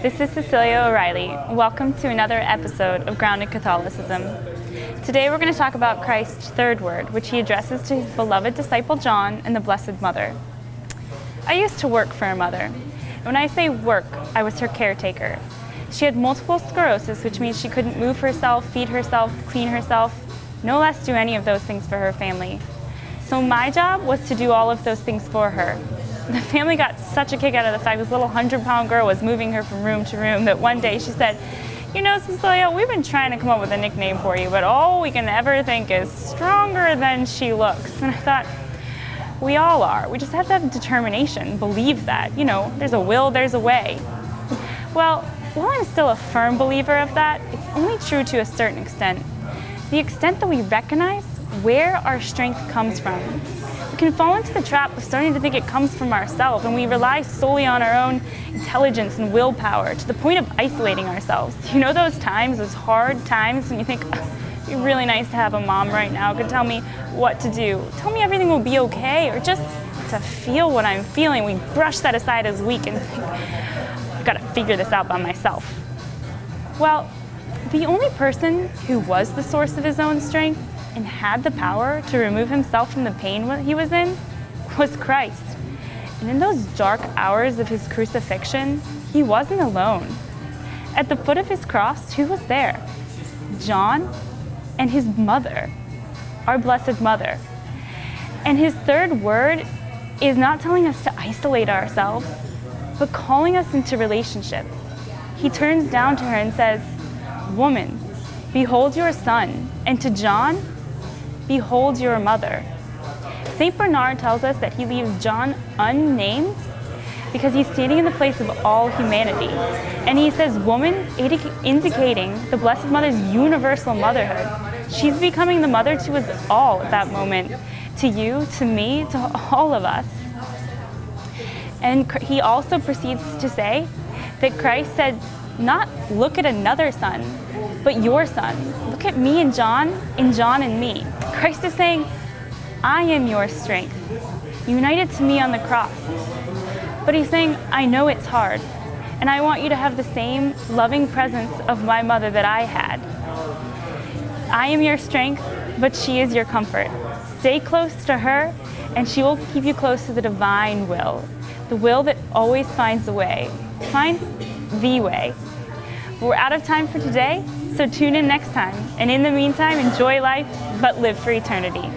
This is Cecilia O'Reilly. Welcome to another episode of Grounded Catholicism. Today we're going to talk about Christ's third word, which he addresses to his beloved disciple John and the Blessed Mother. I used to work for a mother. And when I say work, I was her caretaker. She had multiple sclerosis, which means she couldn't move herself, feed herself, clean herself, no less do any of those things for her family. So my job was to do all of those things for her. The family got such a kick out of the fact this little 100-pound girl was moving her from room to room that one day she said, "You know, Cecilia, we've been trying to come up with a nickname for you, but all we can ever think is stronger than she looks." And I thought, we all are. We just have to have determination, believe that. You know, there's a will, there's a way. Well, while I'm still a firm believer of that, it's only true to a certain extent. The extent that we recognize where our strength comes from. We can fall into the trap of starting to think it comes from ourselves, and we rely solely on our own intelligence and willpower to the point of isolating ourselves. You know those times, those hard times, when you think, it'd be really nice to have a mom right now who could tell me what to do, tell me everything will be okay, or just to feel what I'm feeling. We brush that aside as weak and think, I've got to figure this out by myself. Well, the only person who was the source of his own strength and had the power to remove himself from the pain he was in was Christ. And in those dark hours of his crucifixion, he wasn't alone. At the foot of his cross, who was there? John and his mother, our Blessed Mother. And his third word is not telling us to isolate ourselves, but calling us into relationship. He turns down to her and says, "Woman, behold your son," and to John, "Behold your mother." St. Bernard tells us that he leaves John unnamed because he's standing in the place of all humanity. And he says woman, indicating the Blessed Mother's universal motherhood. She's becoming the mother to us all at that moment, to you, to me, to all of us. And he also proceeds to say that Christ said, not look at another son, but your son. Look at me and John and me. Christ is saying, I am your strength, united to me on the cross. But he's saying, I know it's hard, and I want you to have the same loving presence of my mother that I had. I am your strength, but she is your comfort. Stay close to her, and she will keep you close to the divine will, the will that always finds a way, finds the way. We're out of time for today, so tune in next time. And in the meantime, enjoy life, but live for eternity.